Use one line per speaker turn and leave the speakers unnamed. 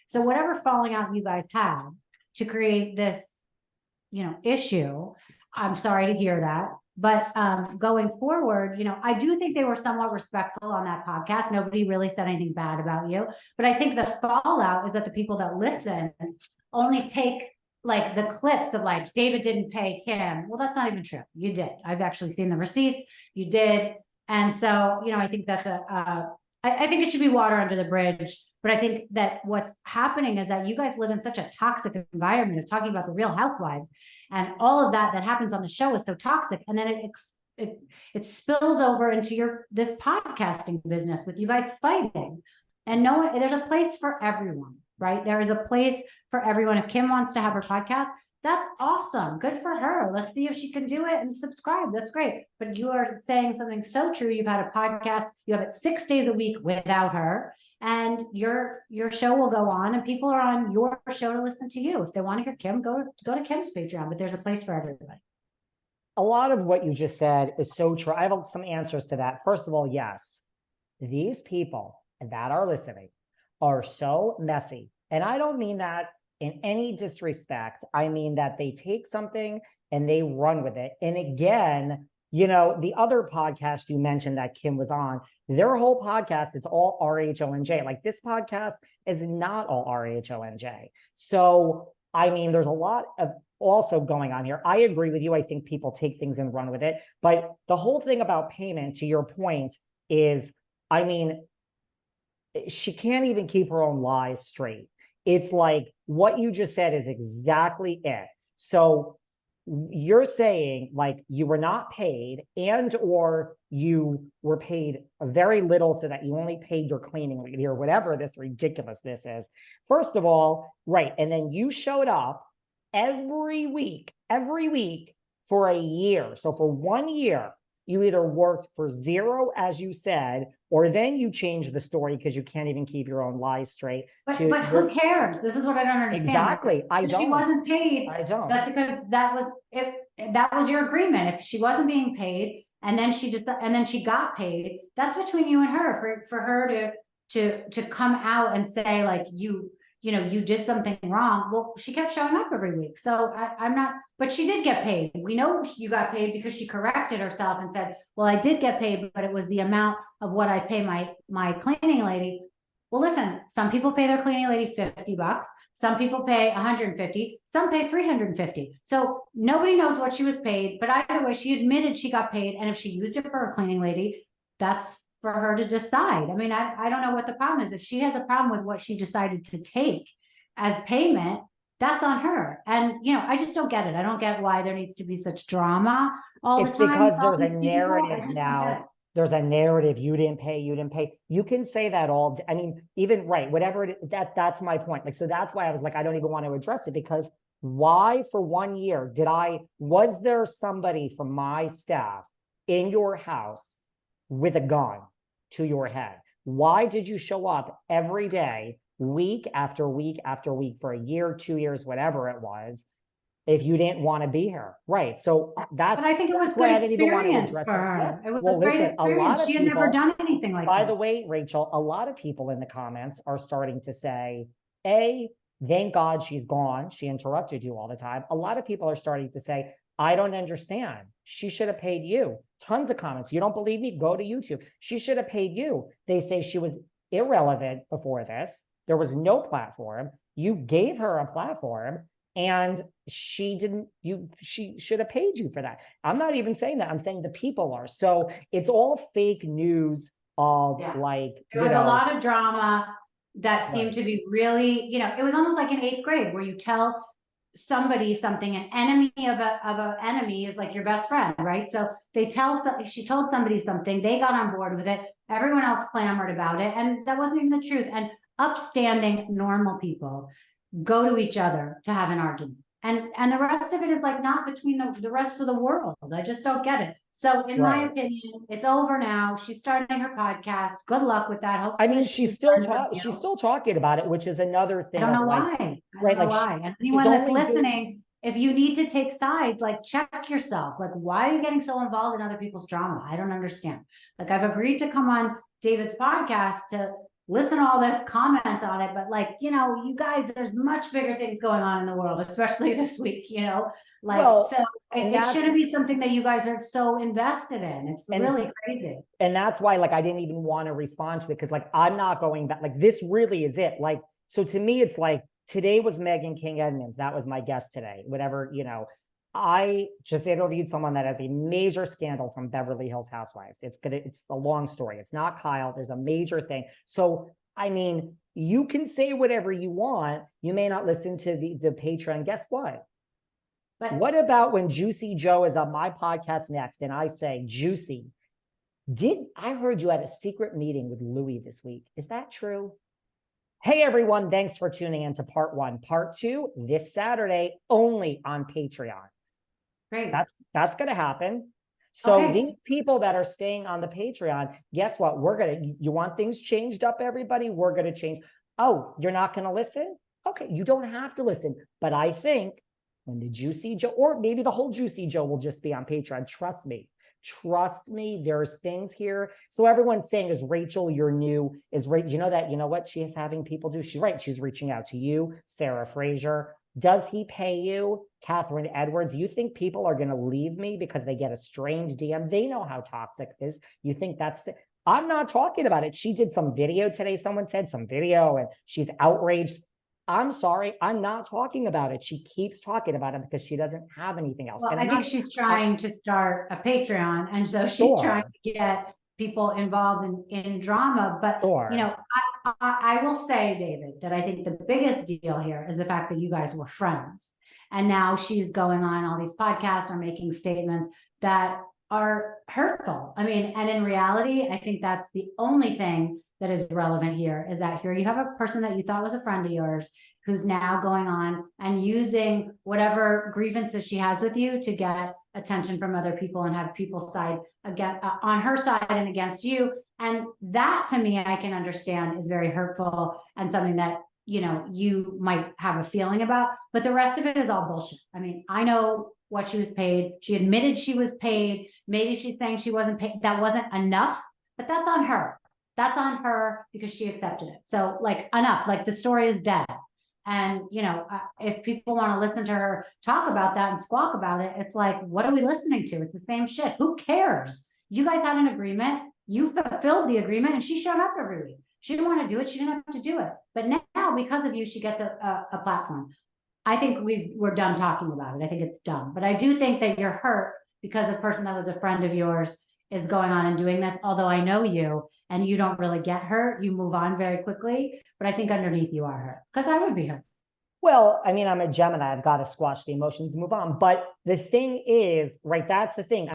So whatever falling out you guys had to create this, issue, I'm sorry to hear that. But going forward, I do think they were somewhat respectful on that podcast. Nobody really said anything bad about you. But I think the fallout is that the people that listen only take like the clips of like, David didn't pay Kim. Well, that's not even true. You did. I've actually seen the receipts. You did. And so, I think that's I think it should be water under the bridge. But I think that what's happening is that you guys live in such a toxic environment of talking about the Real Housewives, and all of that happens on the show is so toxic. And then it spills over into this podcasting business with you guys fighting. And there's a place for everyone, right? There is a place for everyone. If Kim wants to have her podcast, that's awesome. Good for her. Let's see if she can do it and subscribe. That's great. But you are saying something so true. You've had a podcast. You have it 6 days a week without her. And your show will go on, and people are on your show to listen to you. If they want to hear Kim, go to Kim's Patreon, but there's a place for everybody.
A lot of what you just said is so true. I have some answers to that. First of all, yes, these people that are listening are so messy. And I don't mean that in any disrespect. I mean that they take something and they run with it. And again, the other podcast you mentioned that Kim was on, their whole podcast, it's all RHONJ. Like, this podcast is not all RHONJ. So, I mean, there's a lot of also going on here. I agree with you. I think people take things and run with it. But the whole thing about payment, to your point, is, I mean, she can't even keep her own lies straight. It's like what you just said is exactly it. So you're saying like you were not paid, and or you were paid very little so that you only paid your cleaning lady or whatever this ridiculousness is. First of all, right. And then you showed up every week for a year. So for 1 year, you either worked for zero, as you said, or then you changed the story because you can't even keep your own lies straight.
But who cares? This is what I don't understand.
Exactly.
If she wasn't paid,
I don't.
That's because that was your agreement. If she wasn't being paid and then she got paid, that's between you and her. For her to come out and say like you did something wrong. Well, she kept showing up every week. So I'm not, but she did get paid. We know you got paid because she corrected herself and said, well, I did get paid, but it was the amount of what I pay my cleaning lady. Well, listen, some people pay their cleaning lady $50. Some people pay $150. Some pay $350. So nobody knows what she was paid, but either way, she admitted she got paid. And if she used it for her cleaning lady, that's for her to decide. I mean, I don't know what the problem is. If she has a problem with what she decided to take as payment, that's on her. And, I just don't get it. I don't get why there needs to be such drama all the time.
It's because there's a narrative now. There's a narrative. You didn't pay. You can say that all. I mean, even right, whatever that's my point. Like, so that's why I was like, I don't even want to address it, because why for 1 year was there somebody from my staff in your house with a gun to your head? Why did you show up every day, week after week after week for a year, 2 years, whatever it was, if you didn't want to be here? Right. So that's,
but I think it was good experience for her. It was great experience. She had never done anything like that.
By the way, Rachel, a lot of people in the comments are starting to say, thank God she's gone. She interrupted you all the time. A lot of people are starting to say, I don't understand. She should have paid you. Tons of comments. You don't believe me? Go to YouTube. She should have paid you. They say she was irrelevant before this. There was no platform. You gave her a platform and she should have paid you for that. I'm not even saying that. I'm saying the people are. So it's all fake news of like,
there was a lot of drama that seemed to be really, it was almost like in 8th grade where you tell somebody something, an enemy of an enemy is like your best friend, right? So she told somebody something, they got on board with it, everyone else clamored about it, and that wasn't even the truth. And upstanding, normal people go to each other to have an argument, and the rest of it is like not between the rest of the world. I just don't get it. So in my opinion, it's over now. She's starting her podcast. Good luck with that. Hopefully,
I mean, she's still talking about it, which is another thing.
I don't know why. I don't know why. And anyone that's listening, if you need to take sides, like check yourself. Like, why are you getting so involved in other people's drama? I don't understand. Like, I've agreed to come on David's podcast listen to all this, comment on it, but like, you know, you guys, there's much bigger things going on in the world, especially this week, you know, like,
Well,
so
and
it
that's
shouldn't be something that you guys are so invested in. It's
and
really crazy.
and that's why like I didn't even want to respond to it because like I'm not going back. Like this really is it. Like so to me, it's like today was Megan King Edmonds. That was my guest today. Whatever, you know. I just interviewed someone that has a major scandal from Beverly Hills Housewives. It's a long story. It's not Kyle. There's a major thing. So I mean, you can say whatever you want. You may not listen to the Patreon. Guess what?
But
What about when Juicy Joe is on my podcast next and I say, Juicy, I heard you had a secret meeting with Louis this week. Is that true? Hey everyone, thanks for tuning in to part 1. Part 2 this Saturday only on Patreon.
great.
That's going to happen. So
Okay.
these people that are staying on the Patreon, guess what? You want things changed up, everybody? We're going to change. Oh, you're not going to listen? Okay, you don't have to listen. But I think when the Juicy Joe, or maybe the whole Juicy Joe will just be on Patreon. Trust me, there's things here. So everyone's saying, is Rachel your new, you know what she is having people do? She's reaching out to you, Sarah Fraser. Does he pay you? Catherine Edwards, you think people are going to leave me because they get a strange DM? They know how toxic this is. You think I'm not talking about it. She did some video today. Someone said some video and she's outraged. I'm sorry. I'm not talking about it. She keeps talking about it because she doesn't have anything else.
Well,
And
I think she's trying to start a Patreon, and so she's trying to get people involved in drama. But you know, I will say, David, that I think the biggest deal here is the fact that you guys were friends, and now she's going on all these podcasts or making statements that are hurtful. I mean, and in reality, I think that's the only thing that is relevant here, is that here you have a person that you thought was a friend of yours who's now going on and using whatever grievances she has with you to get attention from other people and have people side again on her side and against you. And that, to me, I can understand is very hurtful and something that, you know, you might have a feeling about, but the rest of it is all bullshit. I mean, I know what she was paid. She admitted she was paid. Maybe she's saying she wasn't paid. That wasn't enough, but that's on her. That's on her because she accepted it. So like enough, like the story is dead. And, you know, if people want to listen to her talk about that and squawk about it, it's like, what are we listening to? It's the same shit. Who cares? You guys had an agreement. You fulfilled the agreement and she showed up every week. She didn't want to do it. She didn't have to do it. But now, because of you, she gets a platform. I think we're done talking about it. I think it's done. But I do think that you're hurt because a person that was a friend of yours is going on and doing that. Although I know you and you don't really get hurt, you move on very quickly. But I think underneath you are hurt, because I would be hurt.
Well, I mean, I'm a Gemini. I've got to squash the emotions, move on. But the thing is, right, that's the thing.